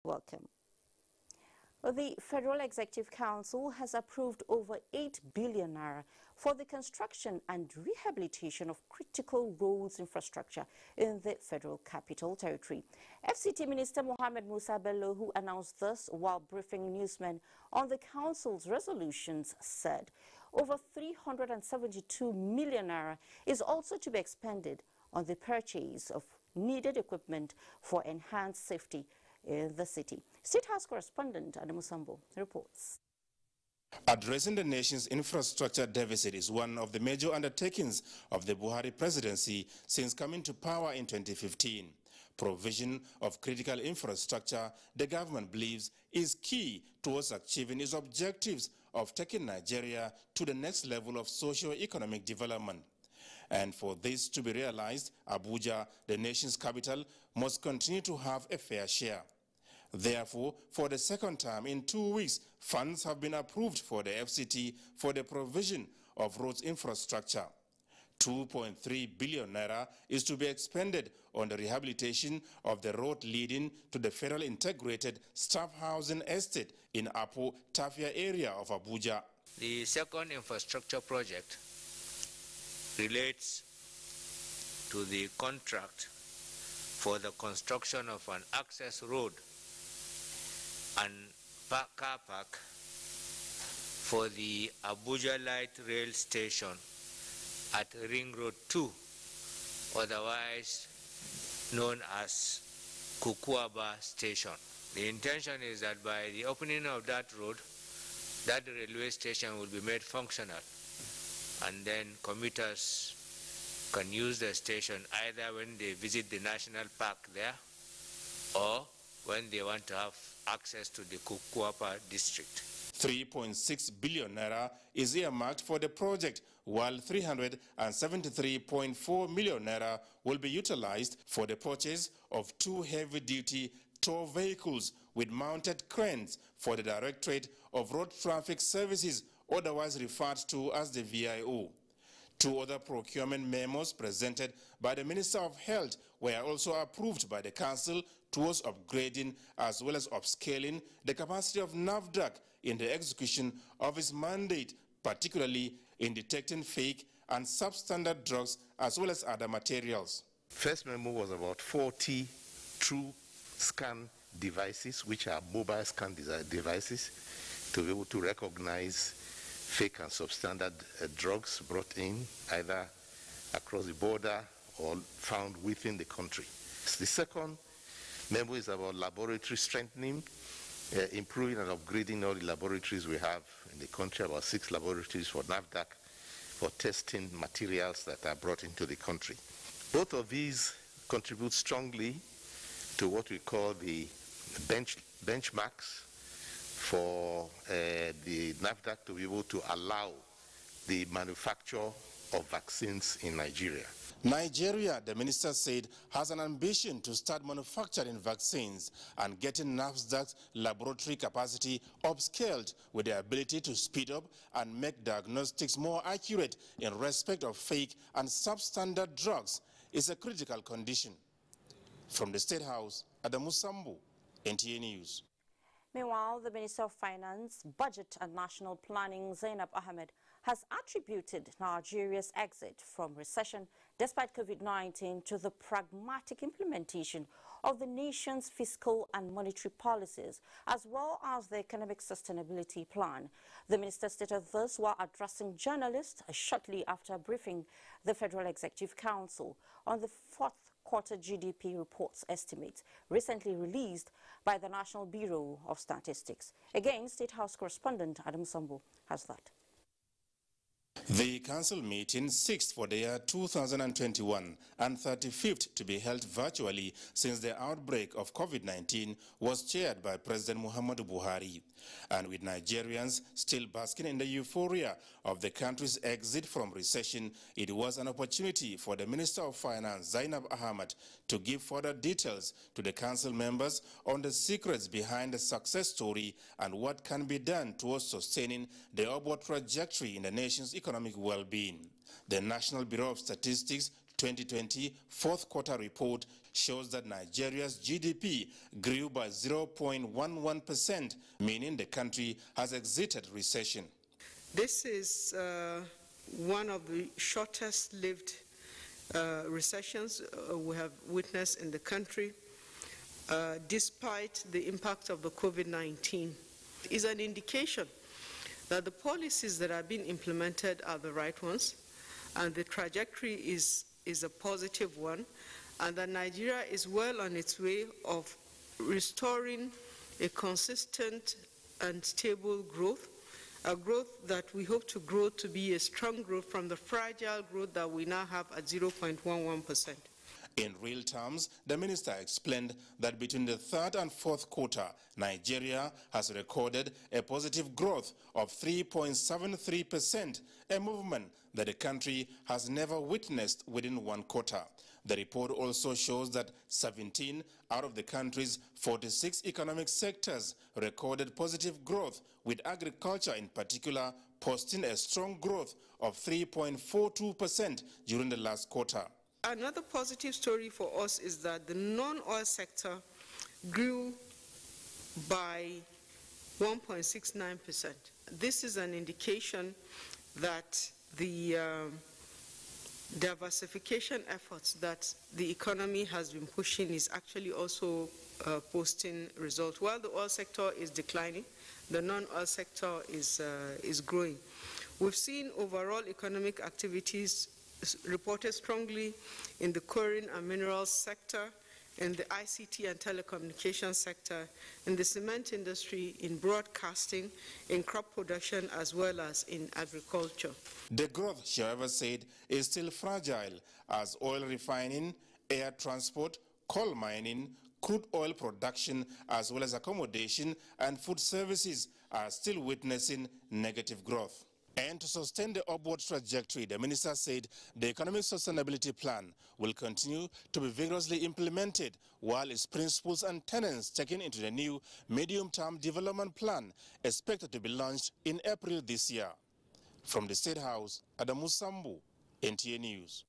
Welcome. The Federal Executive Council has approved over 8 billion naira for the construction and rehabilitation of critical roads infrastructure in the Federal Capital Territory. FCT Minister Mohammed Musa Bello, who announced this while briefing newsmen on the Council's resolutions, said over 372 million naira is also to be expended on the purchase of needed equipment for enhanced safety in the city. State House correspondent Adamu Sambo reports. Addressing the nation's infrastructure deficit is one of the major undertakings of the Buhari presidency since coming to power in 2015. Provision of critical infrastructure, the government believes, is key towards achieving its objectives of taking Nigeria to the next level of socio-economic development. And for this to be realized, Abuja, the nation's capital, must continue to have a fair share. Therefore, for the second time in 2 weeks, funds have been approved for the FCT for the provision of roads infrastructure. 2.3 billion naira is to be expended on the rehabilitation of the road leading to the Federal Integrated Staff Housing Estate in Apo Tafia area of Abuja. The second infrastructure project relates to the contract for the construction of an access road and car park for the Abuja Light Rail Station at Ring Road 2, otherwise known as Kukuaba Station. The intention is that by the opening of that road, that railway station will be made functional, and then commuters can use the station either when they visit the national park there or when they want to have access to the Kukuapa district. 3.6 billion naira is earmarked for the project, while 373.4 million naira will be utilized for the purchase of 2 heavy-duty tow vehicles with mounted cranes for the Directorate of Road Traffic Services, otherwise referred to as the VIO. 2 other procurement memos presented by the Minister of Health were also approved by the Council towards upgrading as well as upscaling the capacity of NAFDAC in the execution of its mandate, particularly in detecting fake and substandard drugs as well as other materials. First memo was about 40 true scan devices, which are mobile scan devices, to be able to recognize fake and substandard drugs brought in either across the border or found within the country. The second memo is about laboratory strengthening, improving and upgrading all the laboratories we have in the country, about 6 laboratories for NAFDAC, for testing materials that are brought into the country. Both of these contribute strongly to what we call the benchmarks for the NAFDAC to be able to allow the manufacture of vaccines in Nigeria. Nigeria, the minister said, has an ambition to start manufacturing vaccines and getting NAFDAC's laboratory capacity upscaled with the ability to speed up and make diagnostics more accurate in respect of fake and substandard drugs is a critical condition. From the State House, Adamu Sambo, NTA News. Meanwhile, the Minister of Finance, Budget and National Planning, Zainab Ahmed, has attributed Nigeria's exit from recession despite COVID-19 to the pragmatic implementation of the nation's fiscal and monetary policies, as well as the economic sustainability plan. The minister stated this while addressing journalists shortly after briefing the Federal Executive Council on the 4th quarter GDP reports estimates recently released by the National Bureau of Statistics. Again, State House correspondent Adam Sambo has that. The council meeting, 6th for the year 2021 and 35th to be held virtually since the outbreak of COVID-19, was chaired by President Muhammadu Buhari. And with Nigerians still basking in the euphoria of the country's exit from recession, it was an opportunity for the Minister of Finance, Zainab Ahmed, to give further details to the council members on the secrets behind the success story and what can be done towards sustaining the upward trajectory in the nation's economic well-being. The National Bureau of Statistics 2020 4th quarter report shows that Nigeria's GDP grew by 0.11%, meaning the country has exited recession. This is one of the shortest-lived recessions we have witnessed in the country, despite the impact of the COVID-19. It is an indication that the policies that are being implemented are the right ones, and the trajectory is a positive one, and that Nigeria is well on its way of restoring a consistent and stable growth, a growth that we hope to grow to be a strong growth from the fragile growth that we now have at 0.11%. In real terms, the minister explained that between the third and fourth quarter, Nigeria has recorded a positive growth of 3.73%, a movement that the country has never witnessed within one quarter. The report also shows that 17 out of the country's 46 economic sectors recorded positive growth, with agriculture in particular posting a strong growth of 3.42% during the last quarter. Another positive story for us is that the non-oil sector grew by 1.69%. This is an indication that the diversification efforts that the economy has been pushing is actually also posting results. While the oil sector is declining, the non-oil sector is growing. We've seen overall economic activities reported strongly in the quarrying and minerals sector, in the ICT and telecommunications sector, in the cement industry, in broadcasting, in crop production, as well as in agriculture. The growth, she however said, is still fragile as oil refining, air transport, coal mining, crude oil production, as well as accommodation and food services are still witnessing negative growth. And to sustain the upward trajectory, the minister said the economic sustainability plan will continue to be vigorously implemented, while its principles and tenets taken into the new medium-term development plan expected to be launched in April this year. From the State House, Adamu Sambu, NTA News.